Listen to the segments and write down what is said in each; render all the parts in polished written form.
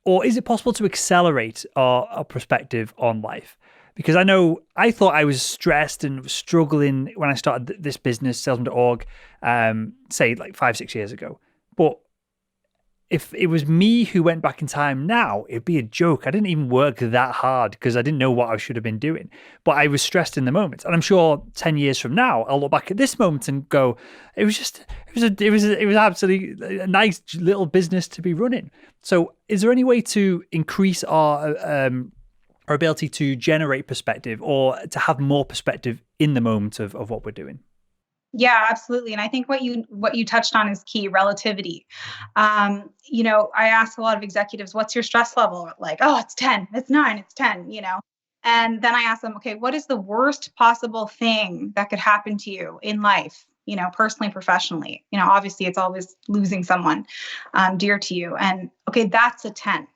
Or is it possible to accelerate our perspective on life? Because I thought I was stressed and struggling when I started this business, salesman.org, say like 5, 6 years ago. But if it was me who went back in time now, it'd be a joke. I didn't even work that hard because I didn't know what I should have been doing. But I was stressed in the moment. And I'm sure 10 years from now, I'll look back at this moment and go, it was absolutely a nice little business to be running. So is there any way to increase our ability to generate perspective or to have more perspective in the moment of what we're doing? Yeah, absolutely. And I think what you touched on is key, relativity. I ask a lot of executives, what's your stress level? Like, oh, it's 10, it's 9, it's 10. And then I ask them, okay, what is the worst possible thing that could happen to you in life? Personally, professionally. Obviously it's always losing someone dear to you. And okay, that's a 10.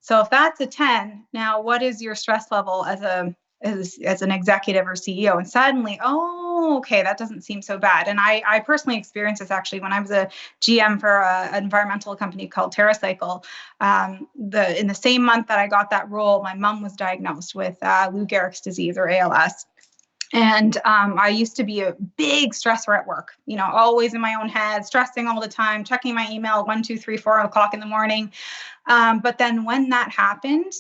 So if that's a 10, now what is your stress level as an executive or CEO? And suddenly, oh, okay, that doesn't seem so bad. And I personally experienced this actually when I was a GM for an environmental company called TerraCycle. In the same month that I got that role, my mom was diagnosed with Lou Gehrig's disease, or ALS. And I used to be a big stressor at work, always in my own head, stressing all the time, checking my email 1, 2, 3, 4 o'clock in the morning. But then when that happened,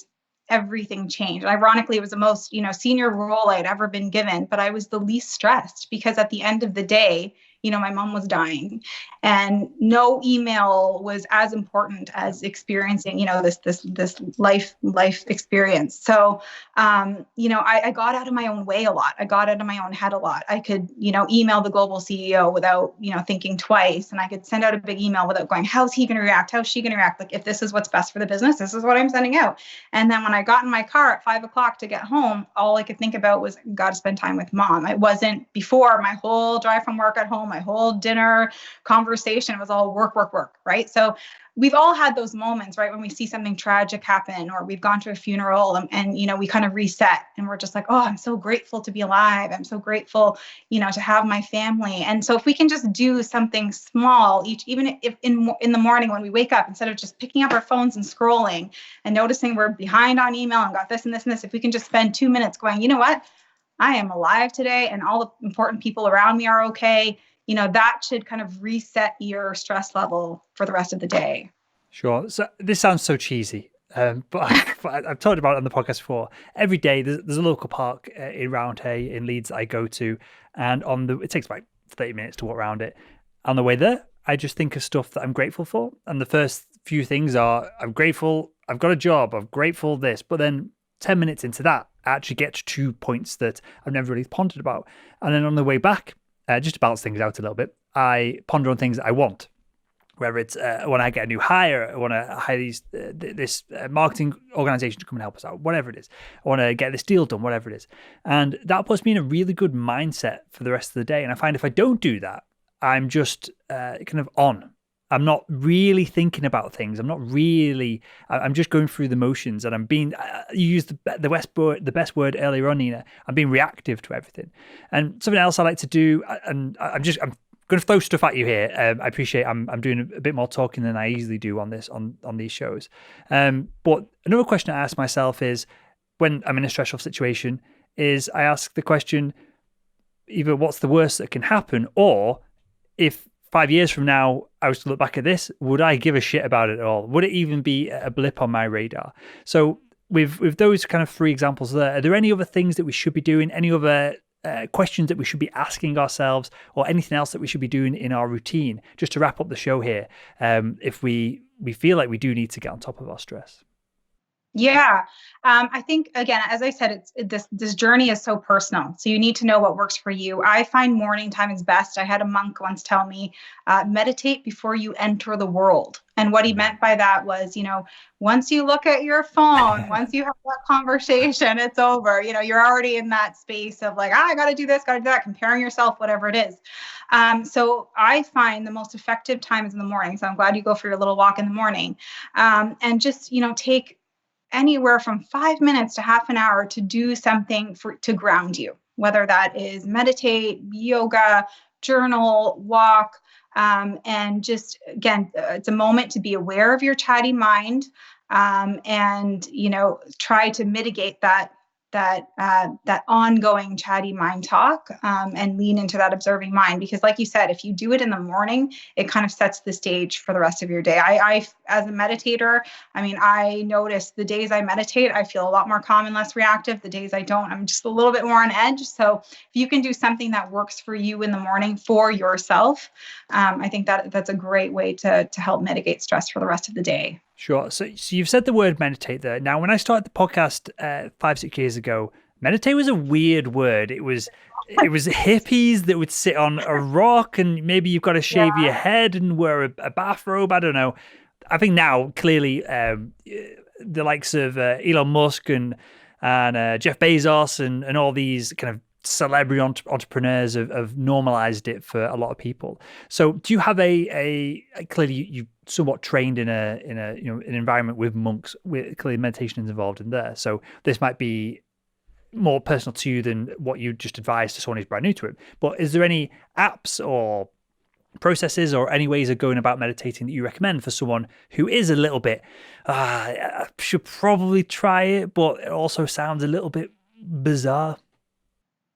everything changed. Ironically, it was the most, senior role I'd ever been given, but I was the least stressed because at the end of the day, my mom was dying, and no email was as important as experiencing, this life experience. So, I got out of my own way a lot. I got out of my own head a lot. I could, email the global CEO without, thinking twice, and I could send out a big email without going, how's he going to react? How's she going to react? Like, if this is what's best for the business, this is what I'm sending out. And then when I got in my car at 5 o'clock to get home, all I could think about was got to spend time with mom. It wasn't before my whole drive from work at home, my whole dinner conversation was all work, work, work, right? So we've all had those moments, right? When we see something tragic happen, or we've gone to a funeral and we kind of reset and we're just like, oh, I'm so grateful to be alive. I'm so grateful, to have my family. And so if we can just do something small even if in the morning when we wake up, instead of just picking up our phones and scrolling and noticing we're behind on email and got this and this and this, if we can just spend 2 minutes going, you know what? I am alive today and all the important people around me are okay. That should kind of reset your stress level for the rest of the day. Sure. So this sounds so cheesy, but I've talked about it on the podcast before. Every day there's a local park in Roundhay in Leeds that I go to, and it takes about 30 minutes to walk around it. On the way there, I just think of stuff that I'm grateful for. And the first few things are, I'm grateful I've got a job, I'm grateful this, but then 10 minutes into that, I actually get to 2 points that I've never really pondered about. And then on the way back, just to balance things out a little bit, I ponder on things that I want. Whether it's when I get a new hire, I want to hire this marketing organization to come and help us out, whatever it is. I want to get this deal done, whatever it is. And that puts me in a really good mindset for the rest of the day. And I find if I don't do that, I'm just kind of on. I'm not really thinking about things. I'm just going through the motions, and I'm being, you used the best word earlier on, Nina. I'm being reactive to everything. And something else I like to do, and I'm going to throw stuff at you here. I appreciate I'm doing a bit more talking than I easily do on these shows. But another question I ask myself is, when I'm in a stressful situation, is I ask the question, either what's the worst that can happen, or if 5 years from now I was to look back at this, would I give a shit about it at all? Would it even be a blip on my radar? So with those kind of 3 examples there, are there any other things that we should be doing? Any other questions that we should be asking ourselves, or anything else that we should be doing in our routine, just to wrap up the show here, if we feel like we do need to get on top of our stress? Yeah. I think, again, as I said, this journey is so personal. So you need to know what works for you. I find morning time is best. I had a monk once tell me, meditate before you enter the world. And what he meant by that was, once you look at your phone, once you have that conversation, it's over. You're already in that space of like, I got to do this, got to do that, comparing yourself, whatever it is. So I find the most effective time is in the morning. So I'm glad you go for your little walk in the morning, and just, take anywhere from 5 minutes to half an hour to do something to ground you, whether that is meditate, yoga, journal, walk, And just, again, it's a moment to be aware of your chatty mind, and, try to mitigate that ongoing chatty mind talk, and lean into that observing mind. Because like you said, if you do it in the morning, it kind of sets the stage for the rest of your day. I as a meditator, I notice the days I meditate, I feel a lot more calm and less reactive. The days I don't, I'm just a little bit more on edge. So if you can do something that works for you in the morning for yourself, I think that's a great way to help mitigate stress for the rest of the day. Sure. So you've said the word meditate there. Now, when I started the podcast 5-6 years ago, meditate was a weird word. It was hippies that would sit on a rock, and maybe you've got to shave your head and wear a bathrobe. I don't know. I think now clearly the likes of Elon Musk and Jeff Bezos and all these kind of celebrity entrepreneurs have normalized it for a lot of people. So do you have a clearly you somewhat trained in an environment with monks, with clearly meditation is involved in there, so this might be more personal to you than what you just advised to someone who's brand new to it. But is there any apps or processes or any ways of going about meditating that you recommend for someone who is a little bit I should probably try it, but it also sounds a little bit bizarre?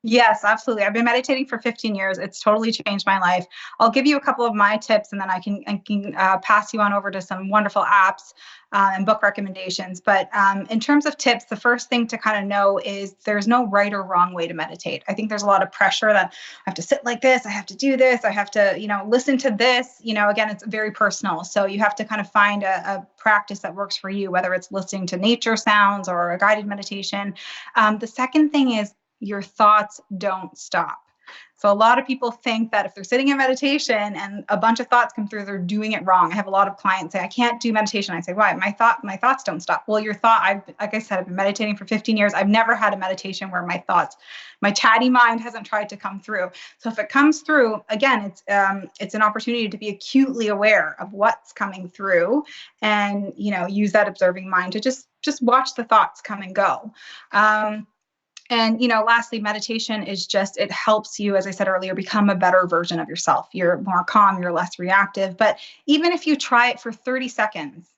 Yes, absolutely. I've been meditating for 15 years. It's totally changed my life. I'll give you a couple of my tips, and then I can pass you on over to some wonderful apps and book recommendations. But in terms of tips, the first thing to kind of know is there's no right or wrong way to meditate. I think there's a lot of pressure that I have to sit like this, I have to do this, I have to, listen to this. Again, it's very personal. So you have to kind of find a practice that works for you, whether it's listening to nature sounds or a guided meditation. The second thing is, your thoughts don't stop. So a lot of people think that if they're sitting in meditation and a bunch of thoughts come through, they're doing it wrong. I have a lot of clients say, I can't do meditation. I say, why? My thoughts don't stop. Well, like I said, I've been meditating for 15 years. I've never had a meditation where my chatty mind hasn't tried to come through. So if it comes through, again, it's an opportunity to be acutely aware of what's coming through, and, use that observing mind to just watch the thoughts come and go. And, lastly, meditation is it helps you, as I said earlier, become a better version of yourself. You're more calm, you're less reactive. But even if you try it for 30 seconds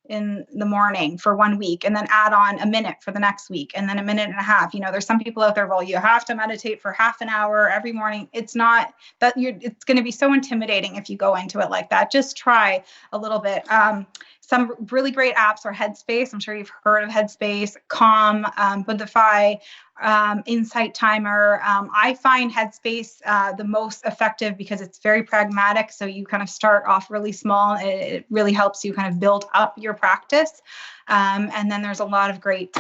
in the morning for 1 week, and then add on a minute for the next week, and then a minute and a half, there's some people out there, well, you have to meditate for half an hour every morning. It's not that it's going to be so intimidating if you go into it like that. Just try a little bit. Some really great apps are Headspace. I'm sure you've heard of Headspace, Calm, Buddhify, Insight Timer. I find Headspace the most effective because it's very pragmatic. So you kind of start off really small. It really helps you kind of build up your practice. And then there's a lot of great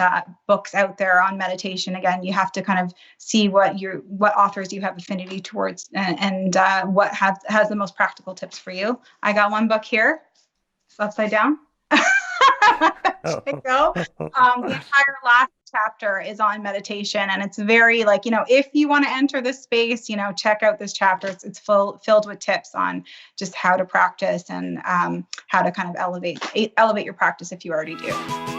books out there on meditation. Again, you have to kind of see what authors you have affinity towards, and what has the most practical tips for you. I got one book here. Upside down. There you go. The entire last chapter is on meditation, and it's very if you want to enter this space, check out this chapter. It's filled with tips on just how to practice and how to kind of elevate your practice if you already do.